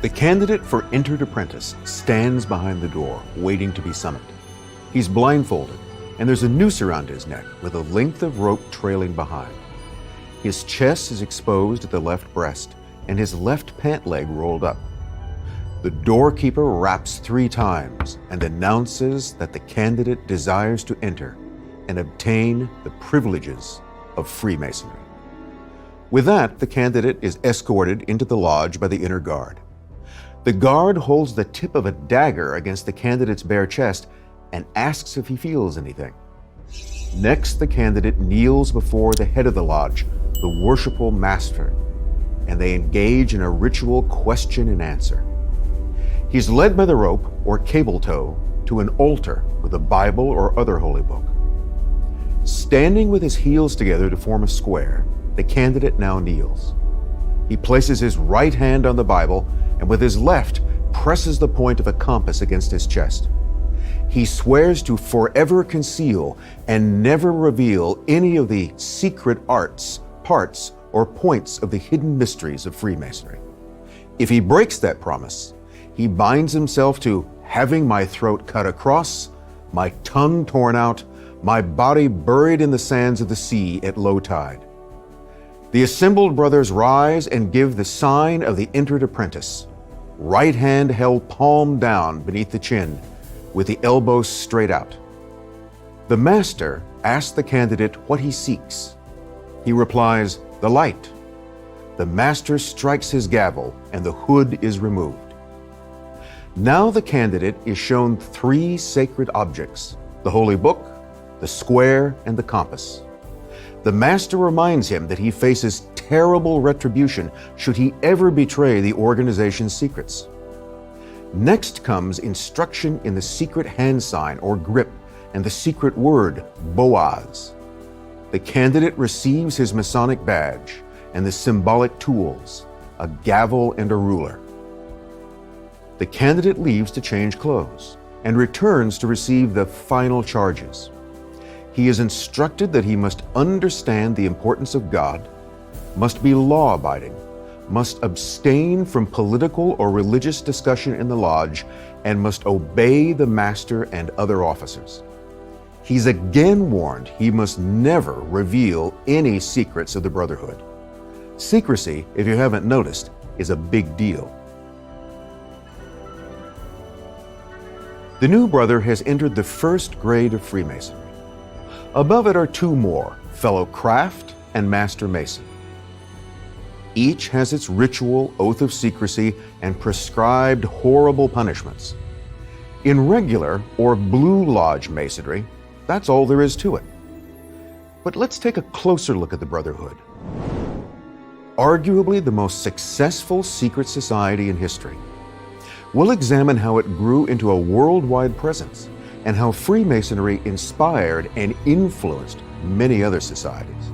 The candidate for entered apprentice stands behind the door, waiting to be summoned. He's blindfolded, and there's a noose around his neck with a length of rope trailing behind. His chest is exposed at the left breast, and his left pant leg rolled up. The doorkeeper raps 3 times and announces that the candidate desires to enter and obtain the privileges of Freemasonry. With that, the candidate is escorted into the lodge by the inner guard. The guard holds the tip of a dagger against the candidate's bare chest and asks if he feels anything. Next, the candidate kneels before the head of the lodge, the worshipful master, and they engage in a ritual question and answer. He's led by the rope or cable tow to an altar with a Bible or other holy book. Standing with his heels together to form a square, the candidate now kneels. He places his right hand on the Bible and with his left presses the point of a compass against his chest. He swears to forever conceal and never reveal any of the secret arts, parts, or points of the hidden mysteries of Freemasonry. If he breaks that promise, he binds himself to having my throat cut across, my tongue torn out, my body buried in the sands of the sea at low tide. The assembled brothers rise and give the sign of the entered apprentice, right hand held palm down beneath the chin, with the elbows straight out. The master asks the candidate what he seeks. He replies, "The light." The master strikes his gavel and the hood is removed. Now the candidate is shown 3 sacred objects: the holy book, the square, and the compass. The master reminds him that he faces terrible retribution should he ever betray the organization's secrets. Next comes instruction in the secret hand sign or grip and the secret word, Boaz. The candidate receives his Masonic badge and the symbolic tools, a gavel and a ruler. The candidate leaves to change clothes and returns to receive the final charges. He is instructed that he must understand the importance of God, must be law-abiding, must abstain from political or religious discussion in the lodge, and must obey the master and other officers. He's again warned he must never reveal any secrets of the Brotherhood. Secrecy, if you haven't noticed, is a big deal. The new brother has entered the first grade of Freemasonry. Above it are 2 more, fellow craft and master mason. Each has its ritual oath of secrecy and prescribed horrible punishments. In regular or blue lodge masonry, that's all there is to it. But let's take a closer look at the Brotherhood. Arguably the most successful secret society in history. We'll examine how it grew into a worldwide presence and how Freemasonry inspired and influenced many other societies.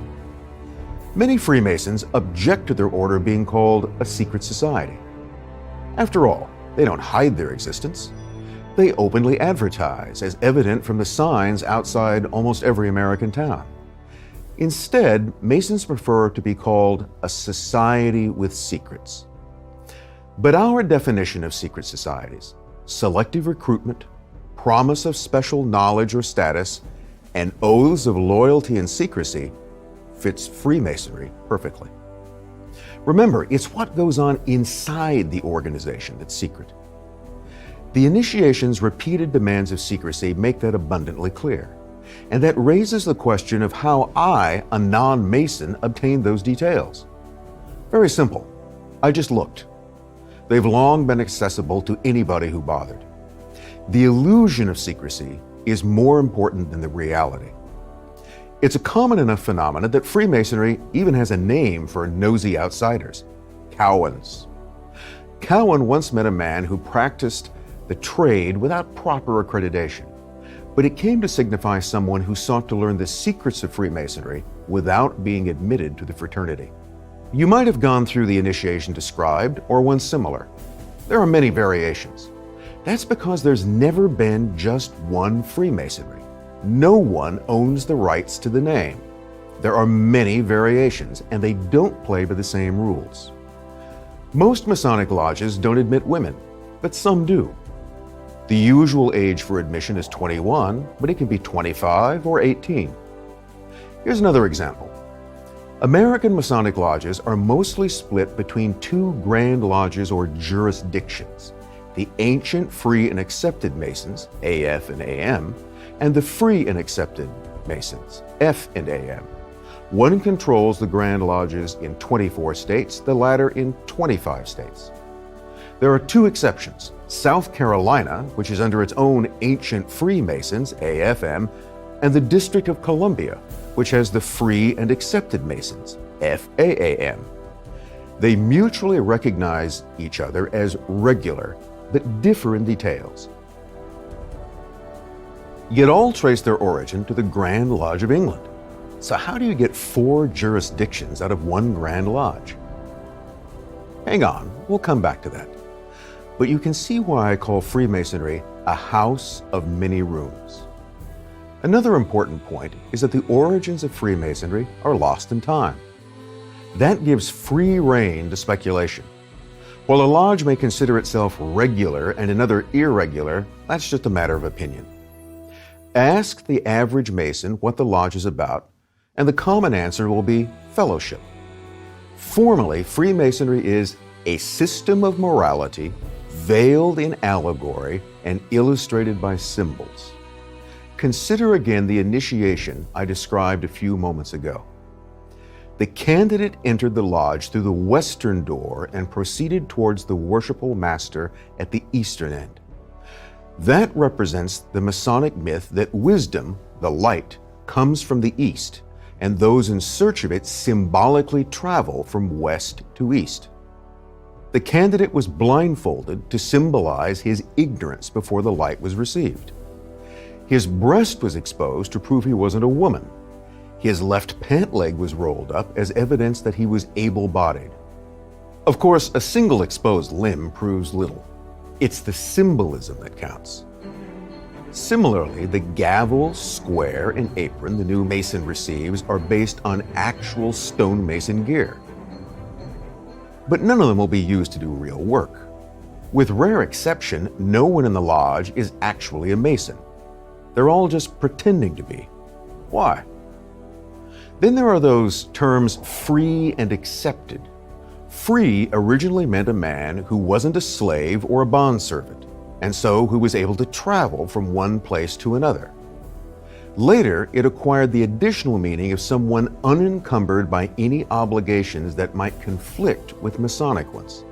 Many Freemasons object to their order being called a secret society. After all, they don't hide their existence. They openly advertise, as evident from the signs outside almost every American town. Instead, Masons prefer to be called a society with secrets. But our definition of secret societies, selective recruitment, promise of special knowledge or status, and oaths of loyalty and secrecy fits Freemasonry perfectly. Remember, it's what goes on inside the organization that's secret. The initiation's repeated demands of secrecy make that abundantly clear, and that raises the question of how I, a non-Mason, obtained those details. Very simple. I just looked. They've long been accessible to anybody who bothered. The illusion of secrecy is more important than the reality. It's a common enough phenomenon that Freemasonry even has a name for nosy outsiders: Covens. Cowen once met a man who practiced the trade without proper accreditation, but it came to signify someone who sought to learn the secrets of Freemasonry without being admitted to the fraternity. You might have gone through the initiation described or one similar. There are many variations. That's because there's never been just one Freemasonry. No one owns the rights to the name. There are many variations, and they don't play by the same rules. Most Masonic lodges don't admit women, but some do. The usual age for admission is 21, but it can be 25 or 18. Here's another example. American Masonic lodges are mostly split between two grand lodges or jurisdictions: the Ancient Free and Accepted Masons, AF and AM, and the Free and Accepted Masons, F and AM. One controls the Grand Lodges in 24 states, the latter in 25 states. There are two exceptions: South Carolina, which is under its own Ancient Free Masons, AFM, and the District of Columbia, which has the Free and Accepted Masons, FAAM. They mutually recognize each other as regular, but differ in details. Yet all trace their origin to the Grand Lodge of England. So how do you get 4 jurisdictions out of one Grand Lodge? Hang on, we'll come back to that. But you can see why I call Freemasonry a house of many rooms. Another important point is that the origins of Freemasonry are lost in time. That gives free rein to speculation. While a lodge may consider itself regular and another irregular, that's just a matter of opinion. Ask the average Mason what the lodge is about, and the common answer will be fellowship. Formally, Freemasonry is a system of morality veiled in allegory and illustrated by symbols. Consider again the initiation I described a few moments ago. The candidate entered the lodge through the western door and proceeded towards the worshipful master at the eastern end. That represents the Masonic myth that wisdom, the light, comes from the east, and those in search of it symbolically travel from west to east. The candidate was blindfolded to symbolize his ignorance before the light was received. His breast was exposed to prove he wasn't a woman. His left pant leg was rolled up as evidence that he was able-bodied. Of course, a single exposed limb proves little. It's the symbolism that counts. Similarly, the gavel, square, and apron the new Mason receives are based on actual stonemason gear. But none of them will be used to do real work. With rare exception, no one in the lodge is actually a Mason. They're all just pretending to be. Why? Then there are those terms free and accepted. Free originally meant a man who wasn't a slave or a bondservant, and so who was able to travel from one place to another. Later, it acquired the additional meaning of someone unencumbered by any obligations that might conflict with Masonic ones.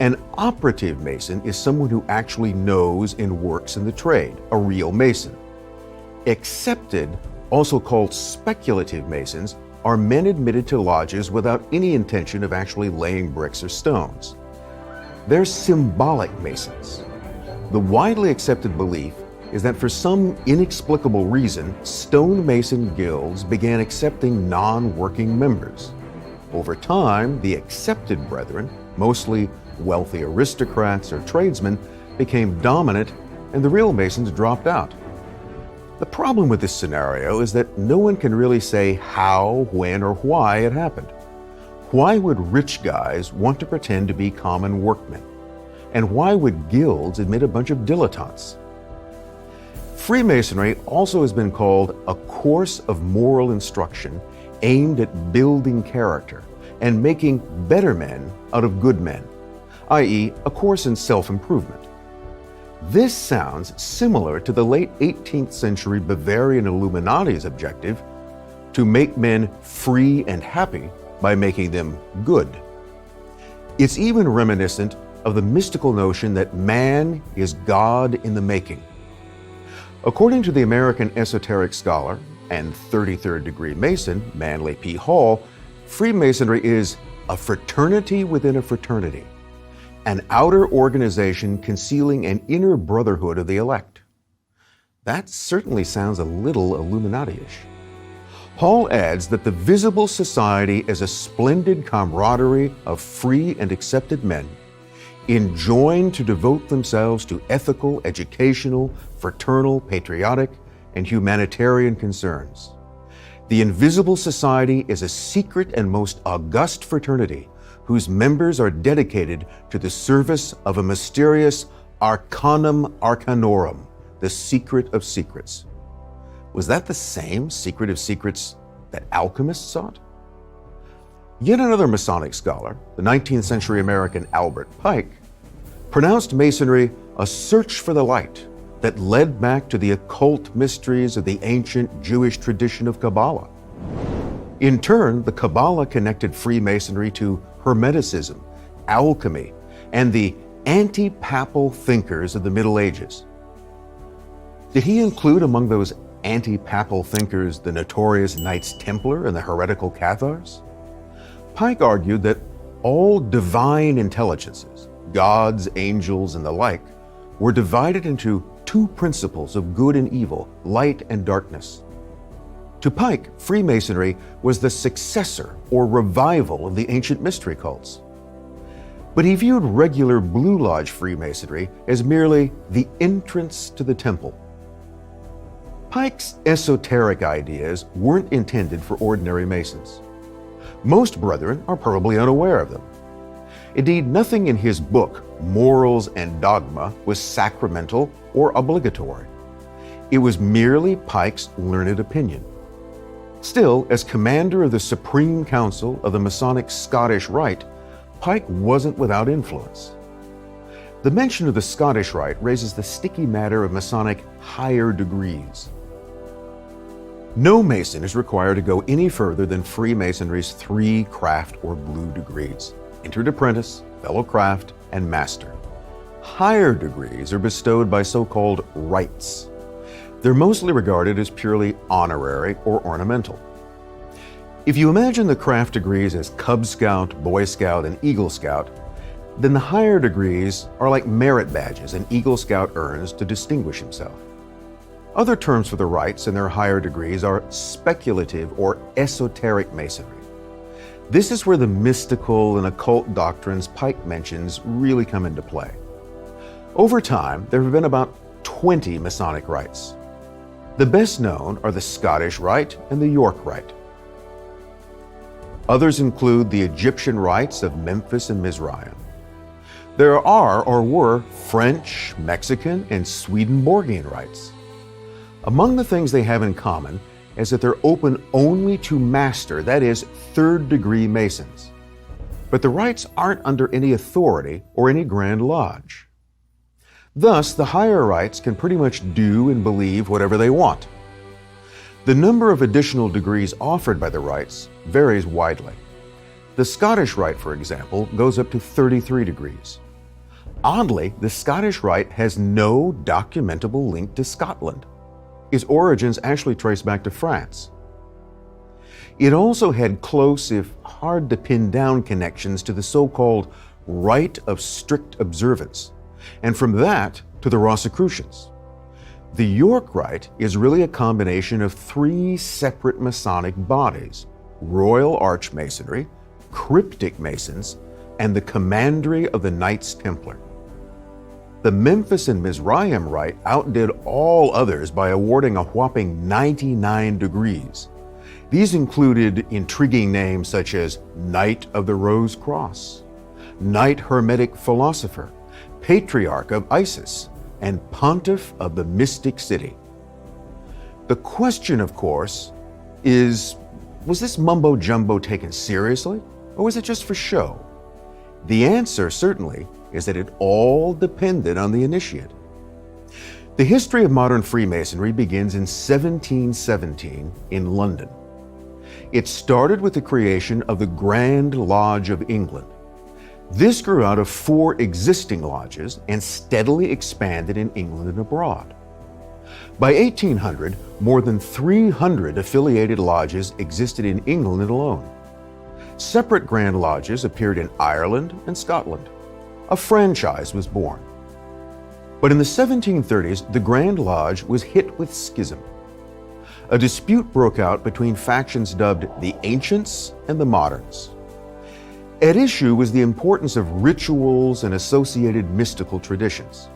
An operative Mason is someone who actually knows and works in the trade, a real Mason. Accepted, also called speculative Masons, are men admitted to lodges without any intention of actually laying bricks or stones. They're symbolic Masons. The widely accepted belief is that for some inexplicable reason, stonemason guilds began accepting non-working members. Over time, the accepted brethren, mostly wealthy aristocrats or tradesmen, became dominant and the real Masons dropped out. The problem with this scenario is that no one can really say how, when, or why it happened. Why would rich guys want to pretend to be common workmen? And why would guilds admit a bunch of dilettantes? Freemasonry also has been called a course of moral instruction aimed at building character and making better men out of good men, i.e., a course in self-improvement. This sounds similar to the late 18th century Bavarian Illuminati's objective to make men free and happy by making them good. It's even reminiscent of the mystical notion that man is God in the making. According to the American esoteric scholar and 33rd degree Mason, Manly P. Hall, Freemasonry is a fraternity within a fraternity, an outer organization concealing an inner brotherhood of the elect. That certainly sounds a little Illuminati-ish. Hall adds that the visible society is a splendid camaraderie of free and accepted men, enjoined to devote themselves to ethical, educational, fraternal, patriotic, and humanitarian concerns. The invisible society is a secret and most august fraternity whose members are dedicated to the service of a mysterious Arcanum Arcanorum, the secret of secrets. Was that the same secret of secrets that alchemists sought? Yet another Masonic scholar, the 19th century American Albert Pike, pronounced Masonry a search for the light that led back to the occult mysteries of the ancient Jewish tradition of Kabbalah. In turn, the Kabbalah connected Freemasonry to Hermeticism, alchemy, and the anti-papal thinkers of the Middle Ages. Did he include among those anti-papal thinkers the notorious Knights Templar and the heretical Cathars? Pike argued that all divine intelligences, gods, angels, and the like, were divided into two principles of good and evil, light and darkness. To Pike, Freemasonry was the successor or revival of the ancient mystery cults. But he viewed regular Blue Lodge Freemasonry as merely the entrance to the temple. Pike's esoteric ideas weren't intended for ordinary Masons. Most brethren are probably unaware of them. Indeed, nothing in his book, Morals and Dogma, was sacramental or obligatory. It was merely Pike's learned opinion. Still, as commander of the Supreme Council of the Masonic Scottish Rite, Pike wasn't without influence. The mention of the Scottish Rite raises the sticky matter of Masonic higher degrees. No Mason is required to go any further than Freemasonry's 3 craft or blue degrees: entered apprentice, fellow craft, and master. Higher degrees are bestowed by so-called rites. They're mostly regarded as purely honorary or ornamental. If you imagine the craft degrees as Cub Scout, Boy Scout, and Eagle Scout, then the higher degrees are like merit badges an Eagle Scout earns to distinguish himself. Other terms for the rites and their higher degrees are speculative or esoteric Masonry. This is where the mystical and occult doctrines Pike mentions really come into play. Over time, there have been about 20 Masonic rites. The best known are the Scottish Rite and the York Rite. Others include the Egyptian rites of Memphis and Mizraim. There are or were French, Mexican, and Swedenborgian rites. Among the things they have in common is that they're open only to master, that is, third-degree Masons. But the rites aren't under any authority or any Grand Lodge. Thus, the higher rites can pretty much do and believe whatever they want. The number of additional degrees offered by the rites varies widely. The Scottish Rite, for example, goes up to 33 degrees. Oddly, the Scottish Rite has no documentable link to Scotland. Its origins actually trace back to France. It also had close, if hard to pin down, connections to the so-called Rite of Strict Observance, and from that to the Rosicrucians. The York Rite is really a combination of 3 separate Masonic bodies: Royal Archmasonry, Cryptic Masons, and the Commandery of the Knights Templar. The Memphis and Mizraim Rite outdid all others by awarding a whopping 99 degrees. These included intriguing names such as Knight of the Rose Cross, Knight Hermetic Philosopher, Patriarch of Isis, and Pontiff of the Mystic City. The question, of course, is, was this mumbo-jumbo taken seriously, or was it just for show? The answer, certainly, is that it all depended on the initiate. The history of modern Freemasonry begins in 1717 in London. It started with the creation of the Grand Lodge of England. This grew out of 4 existing lodges and steadily expanded in England and abroad. By 1800, more than 300 affiliated lodges existed in England alone. Separate Grand Lodges appeared in Ireland and Scotland. A franchise was born. But in the 1730s, the Grand Lodge was hit with schism. A dispute broke out between factions dubbed the Ancients and the Moderns. At issue was the importance of rituals and associated mystical traditions.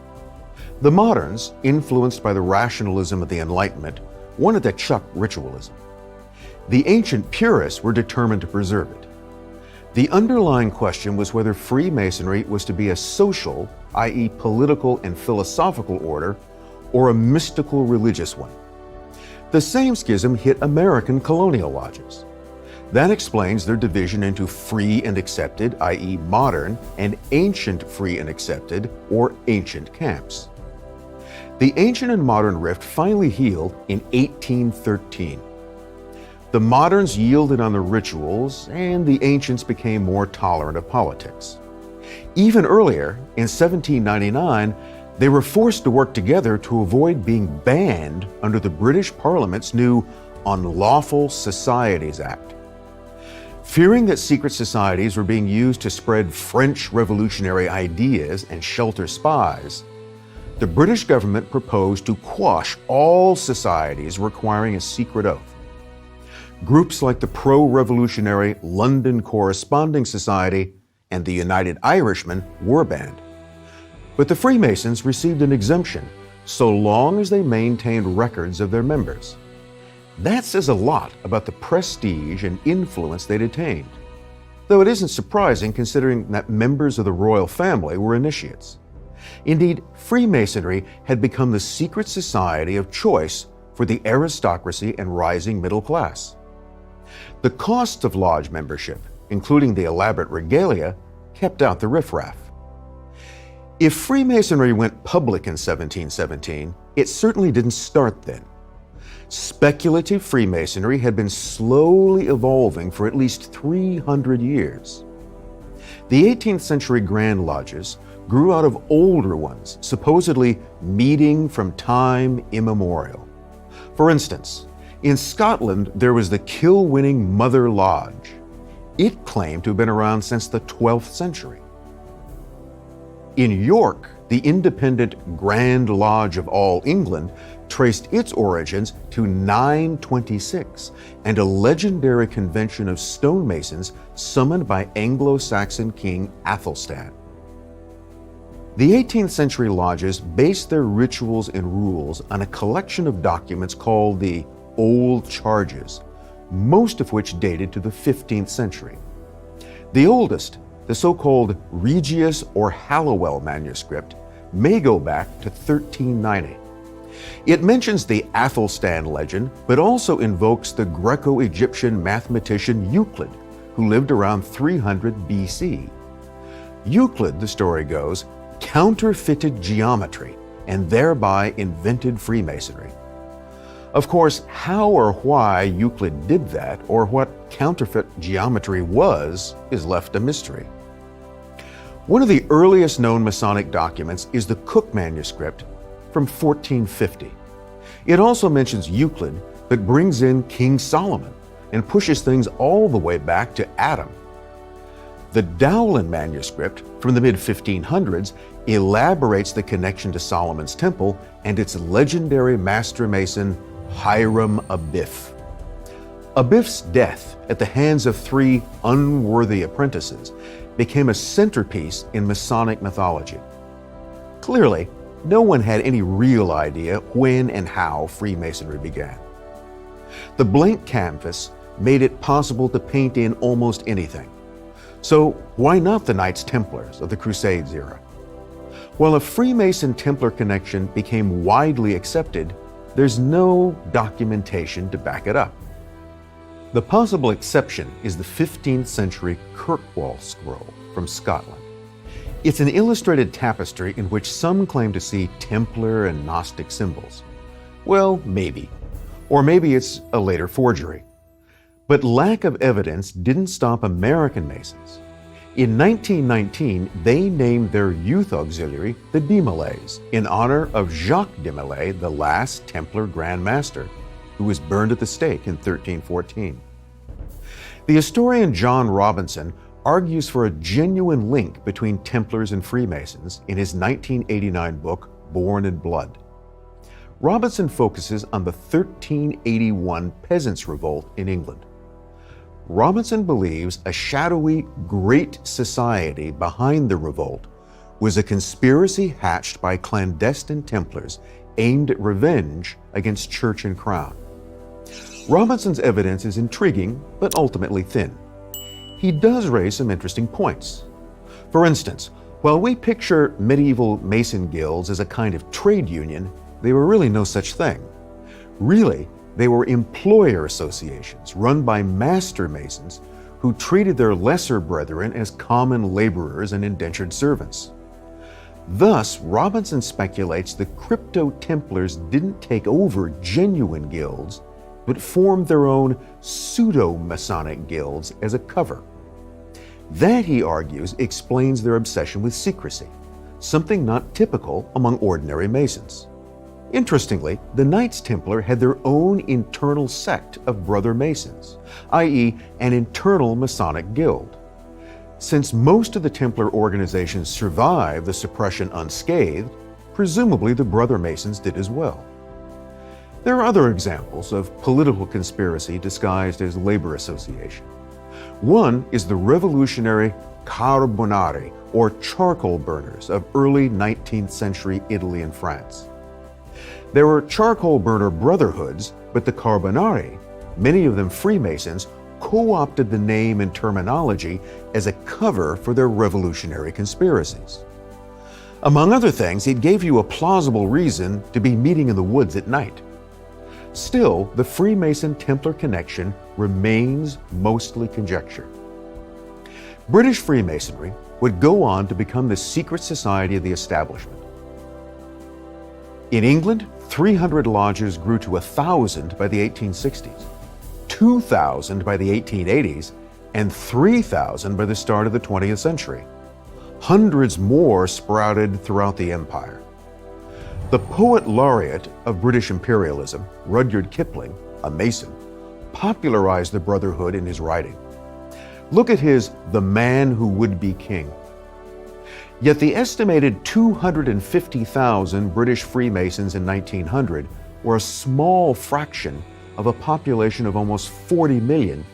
The Moderns, influenced by the rationalism of the Enlightenment, wanted to chuck ritualism. The ancient purists were determined to preserve it. The underlying question was whether Freemasonry was to be a social, i.e. political and philosophical order, or a mystical religious one. The same schism hit American colonial lodges. That explains their division into free and accepted, i.e. modern, and ancient free and accepted, or ancient camps. The ancient and modern rift finally healed in 1813. The moderns yielded on the rituals, and the ancients became more tolerant of politics. Even earlier, in 1799, they were forced to work together to avoid being banned under the British Parliament's new Unlawful Societies Act. Fearing that secret societies were being used to spread French revolutionary ideas and shelter spies, the British government proposed to quash all societies requiring a secret oath. Groups like the pro-revolutionary London Corresponding Society and the United Irishmen were banned. But the Freemasons received an exemption so long as they maintained records of their members. That says a lot about the prestige and influence they'd attained, though it isn't surprising considering that members of the royal family were initiates. Indeed, Freemasonry had become the secret society of choice for the aristocracy and rising middle class. The costs of lodge membership, including the elaborate regalia, kept out the riffraff. If Freemasonry went public in 1717, it certainly didn't start then. Speculative Freemasonry had been slowly evolving for at least 300 years. The 18th century Grand Lodges grew out of older ones, supposedly meeting from time immemorial. For instance, in Scotland, there was the kill-winning Mother Lodge. It claimed to have been around since the 12th century. In York, the independent Grand Lodge of All England traced its origins to 926 and a legendary convention of stonemasons summoned by Anglo-Saxon King Athelstan. The 18th century lodges based their rituals and rules on a collection of documents called the Old Charges, most of which dated to the 15th century. The oldest, the so-called Regius or Hallowell manuscript, may go back to 1390. It mentions the Athelstan legend, but also invokes the Greco-Egyptian mathematician Euclid, who lived around 300 BC. Euclid, the story goes, counterfeited geometry and thereby invented Freemasonry. Of course, how or why Euclid did that, or what counterfeit geometry was, is left a mystery. One of the earliest known Masonic documents is the Cook manuscript from 1450. It also mentions Euclid, but brings in King Solomon and pushes things all the way back to Adam. The Dowland manuscript from the mid-1500s elaborates the connection to Solomon's temple and its legendary master mason, Hiram Abiff. Abiff's death at the hands of 3 unworthy apprentices became a centerpiece in Masonic mythology. Clearly, no one had any real idea when and how Freemasonry began. The blank canvas made it possible to paint in almost anything. So why not the Knights Templars of the Crusades era? While a Freemason-Templar connection became widely accepted, there's no documentation to back it up. The possible exception is the 15th century Kirkwall scroll from Scotland. It's an illustrated tapestry in which some claim to see Templar and Gnostic symbols. Well, maybe. Or maybe it's a later forgery. But lack of evidence didn't stop American Masons. In 1919, they named their youth auxiliary the De Malays in honor of Jacques de Molay, the last Templar Grand Master, who was burned at the stake in 1314. The historian John Robinson argues for a genuine link between Templars and Freemasons in his 1989 book, Born in Blood. Robinson focuses on the 1381 Peasants' Revolt in England. Robinson believes a shadowy Great Society behind the revolt was a conspiracy hatched by clandestine Templars aimed at revenge against church and crown. Robinson's evidence is intriguing, but ultimately thin. he does raise some interesting points. For instance, while we picture medieval Mason guilds as a kind of trade union, they were really no such thing. Really, they were employer associations run by master masons who treated their lesser brethren as common laborers and indentured servants. Thus, Robinson speculates the crypto-Templars didn't take over genuine guilds, but formed their own pseudo-Masonic guilds as a cover. That, he argues, explains their obsession with secrecy, something not typical among ordinary Masons. Interestingly, the Knights Templar had their own internal sect of Brother Masons, i.e., an internal Masonic guild. Since most of the Templar organizations survived the suppression unscathed, presumably the Brother Masons did as well. There are other examples of political conspiracy disguised as labor association. One is the revolutionary Carbonari, or charcoal burners, of early 19th century Italy and France. There were charcoal burner brotherhoods, but the Carbonari, many of them Freemasons, co-opted the name and terminology as a cover for their revolutionary conspiracies. Among other things, it gave you a plausible reason to be meeting in the woods at night. Still, the Freemason-Templar connection remains mostly conjecture. British Freemasonry would go on to become the secret society of the establishment. In England, 300 lodges grew to 1,000 by the 1860s, 2,000 by the 1880s, and 3,000 by the start of the 20th century. Hundreds more sprouted throughout the empire. The poet laureate of British imperialism, Rudyard Kipling, a Mason, popularized the brotherhood in his writing. Look at his The Man Who Would Be King. Yet the estimated 250,000 British Freemasons in 1900 were a small fraction of a population of almost 40 million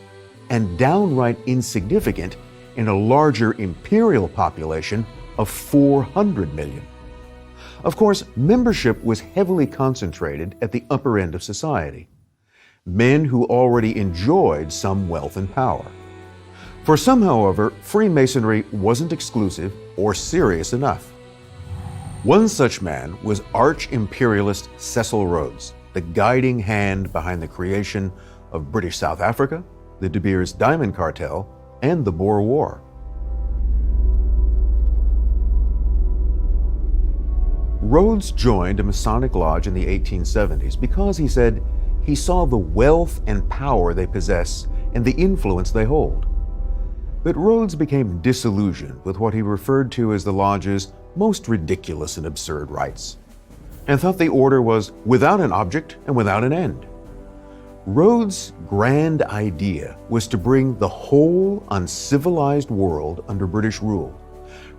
and downright insignificant in a larger imperial population of 400 million. Of course, membership was heavily concentrated at the upper end of society, men who already enjoyed some wealth and power. For some, however, Freemasonry wasn't exclusive or serious enough. One such man was arch-imperialist Cecil Rhodes, the guiding hand behind the creation of British South Africa, the De Beers Diamond Cartel, and the Boer War. Rhodes joined a Masonic lodge in the 1870s because, he said, he saw the wealth and power they possess and the influence they hold. But Rhodes became disillusioned with what he referred to as the lodge's most ridiculous and absurd rites, and thought the order was without an object and without an end. Rhodes' grand idea was to bring the whole uncivilized world under British rule,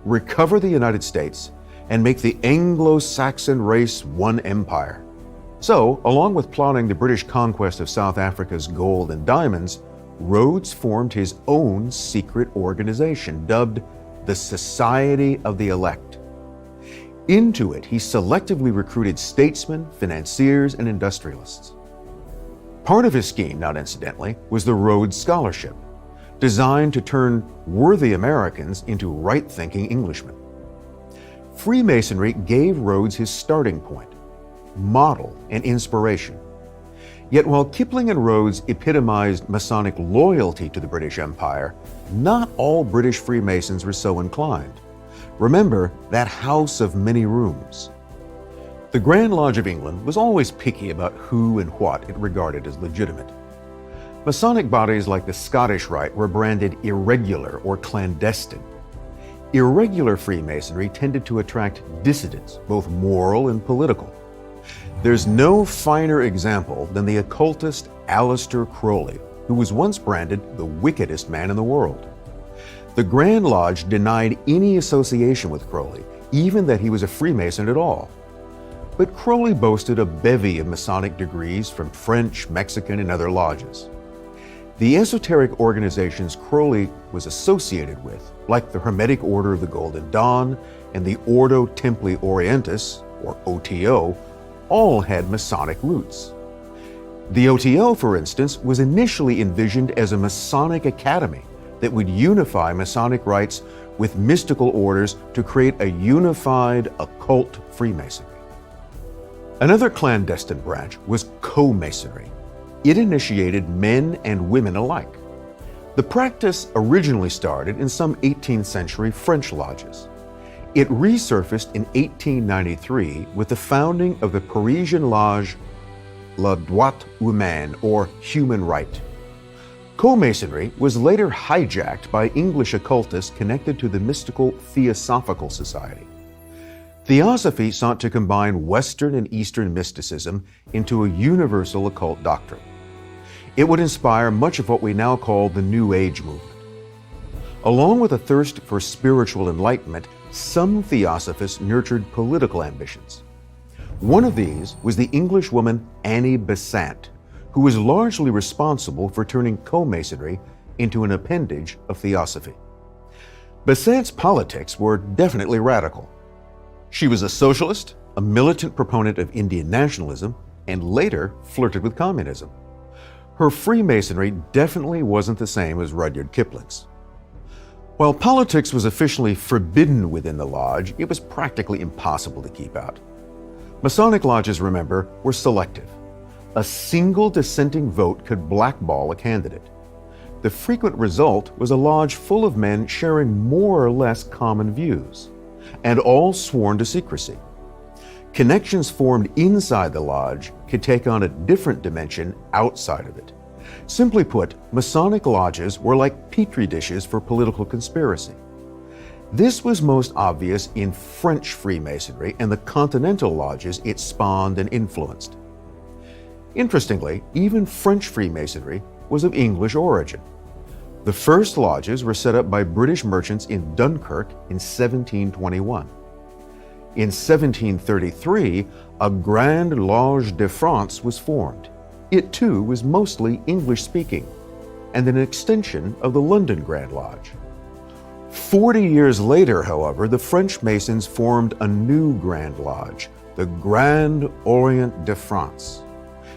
recover the United States, and make the Anglo-Saxon race one empire. So, along with plotting the British conquest of South Africa's gold and diamonds, Rhodes formed his own secret organization dubbed the Society of the Elect. Into it, he selectively recruited statesmen, financiers, and industrialists. Part of his scheme, not incidentally, was the Rhodes Scholarship, designed to turn worthy Americans into right-thinking Englishmen. Freemasonry gave Rhodes his starting point, model, and inspiration. Yet while Kipling and Rhodes epitomized Masonic loyalty to the British Empire, not all British Freemasons were so inclined. Remember that house of many rooms. The Grand Lodge of England was always picky about who and what it regarded as legitimate. Masonic bodies like the Scottish Rite were branded irregular or clandestine. Irregular Freemasonry tended to attract dissidents, both moral and political. There's no finer example than the occultist Aleister Crowley, who was once branded the wickedest man in the world. The Grand Lodge denied any association with Crowley, even that he was a Freemason at all. But Crowley boasted a bevy of Masonic degrees from French, Mexican, and other lodges. The esoteric organizations Crowley was associated with, like the Hermetic Order of the Golden Dawn and the Ordo Templi Orientis, or OTO, all had Masonic roots. The OTO, for instance, was initially envisioned as a Masonic academy that would unify Masonic rites with mystical orders to create a unified occult Freemasonry. Another clandestine branch was co-masonry. It initiated men and women alike. The practice originally started in some 18th century French lodges. It resurfaced in 1893 with the founding of the Parisian lodge Le Droit Humain, or Human Right. Co-masonry was later hijacked by English occultists connected to the mystical Theosophical Society. Theosophy sought to combine Western and Eastern mysticism into a universal occult doctrine. It would inspire much of what we now call the New Age movement. Along with a thirst for spiritual enlightenment, some Theosophists nurtured political ambitions. One of these was the English woman Annie Besant, who was largely responsible for turning co-masonry into an appendage of Theosophy. Besant's politics were definitely radical. She was a socialist, a militant proponent of Indian nationalism, and later flirted with communism. Her Freemasonry definitely wasn't the same as Rudyard Kipling's. While politics was officially forbidden within the lodge, it was practically impossible to keep out. Masonic lodges, remember, were selective. A single dissenting vote could blackball a candidate. The frequent result was a lodge full of men sharing more or less common views, and all sworn to secrecy. Connections formed inside the lodge could take on a different dimension outside of it. Simply put, Masonic lodges were like petri dishes for political conspiracy. This was most obvious in French Freemasonry and the continental lodges it spawned and influenced. Interestingly, even French Freemasonry was of English origin. The first lodges were set up by British merchants in Dunkirk in 1721. In 1733, a Grande Loge de France was formed. It too was mostly English-speaking, and an extension of the London Grand Lodge. 40 years later, however, the French Masons formed a new Grand Lodge, the Grand Orient de France.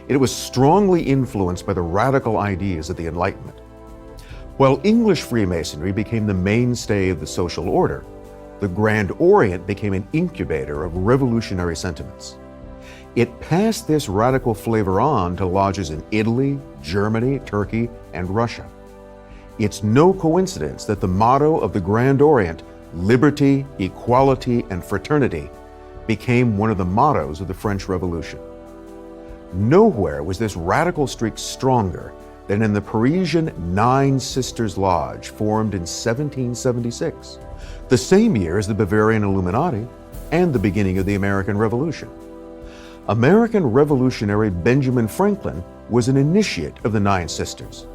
It was strongly influenced by the radical ideas of the Enlightenment. While English Freemasonry became the mainstay of the social order, the Grand Orient became an incubator of revolutionary sentiments. It passed this radical flavor on to lodges in Italy, Germany, Turkey, and Russia. It's no coincidence that the motto of the Grand Orient, liberty, equality, and fraternity, became one of the mottos of the French Revolution. Nowhere was this radical streak stronger than in the Parisian Nine Sisters Lodge, formed in 1776, the same year as the Bavarian Illuminati and the beginning of the American Revolution. American revolutionary Benjamin Franklin was an initiate of the Nine Sisters.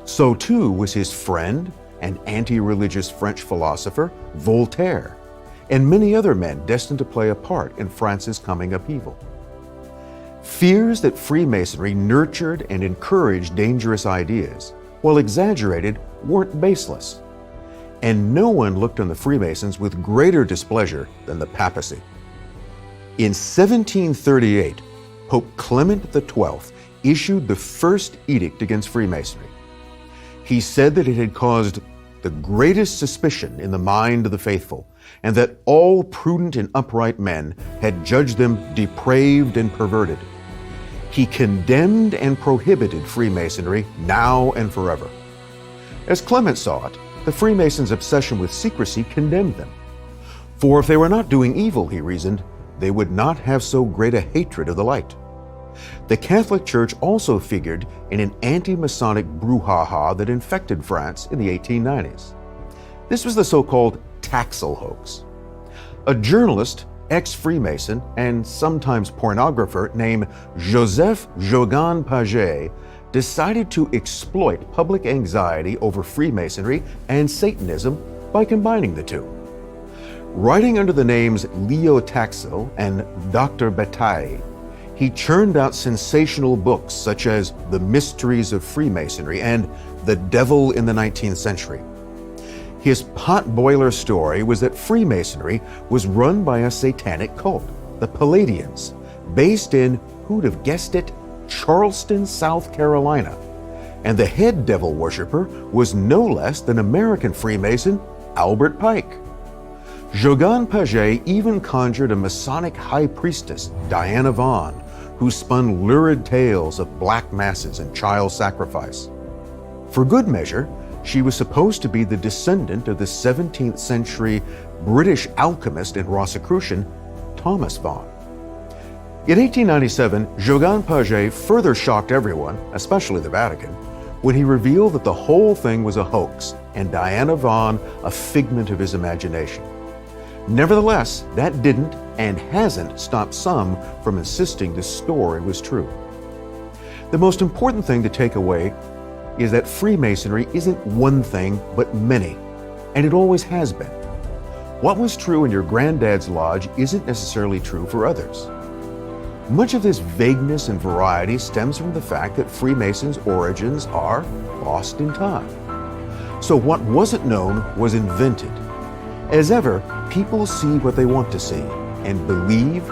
So too was his friend and anti-religious French philosopher Voltaire, and many other men destined to play a part in France's coming upheaval. Fears that Freemasonry nurtured and encouraged dangerous ideas, while exaggerated, weren't baseless. And no one looked on the Freemasons with greater displeasure than the papacy. In 1738, Pope Clement XII issued the first edict against Freemasonry. He said that it had caused the greatest suspicion in the mind of the faithful, and that all prudent and upright men had judged them depraved and perverted. He condemned and prohibited Freemasonry now and forever. As Clement saw it, the Freemasons' obsession with secrecy condemned them. For if they were not doing evil, he reasoned, they would not have so great a hatred of the light. The Catholic Church also figured in an anti-Masonic brouhaha that infected France in the 1890s. This was the so-called Taxil hoax. A journalist, ex-Freemason, and sometimes pornographer named Joseph Jogan Paget decided to exploit public anxiety over Freemasonry and Satanism by combining the two. Writing under the names Leo Taxil and Dr. Bataille, he churned out sensational books such as The Mysteries of Freemasonry and The Devil in the 19th Century. His potboiler story was that Freemasonry was run by a satanic cult, the Palladians, based in, who'd have guessed it, Charleston, South Carolina. And the head devil worshiper was no less than American Freemason Albert Pike. Jogan Paget even conjured a Masonic high priestess, Diana Vaughan, who spun lurid tales of black masses and child sacrifice. For good measure, she was supposed to be the descendant of the 17th century British alchemist and Rosicrucian, Thomas Vaughan. In 1897, Jogan Paget further shocked everyone, especially the Vatican, when he revealed that the whole thing was a hoax and Diana Vaughan a figment of his imagination. Nevertheless, that didn't and hasn't stopped some from insisting the story was true. The most important thing to take away is that Freemasonry isn't one thing, but many, and it always has been. What was true in your granddad's lodge isn't necessarily true for others. Much of this vagueness and variety stems from the fact that Freemasons' origins are lost in time. So what wasn't known was invented. As ever, people see what they want to see and believe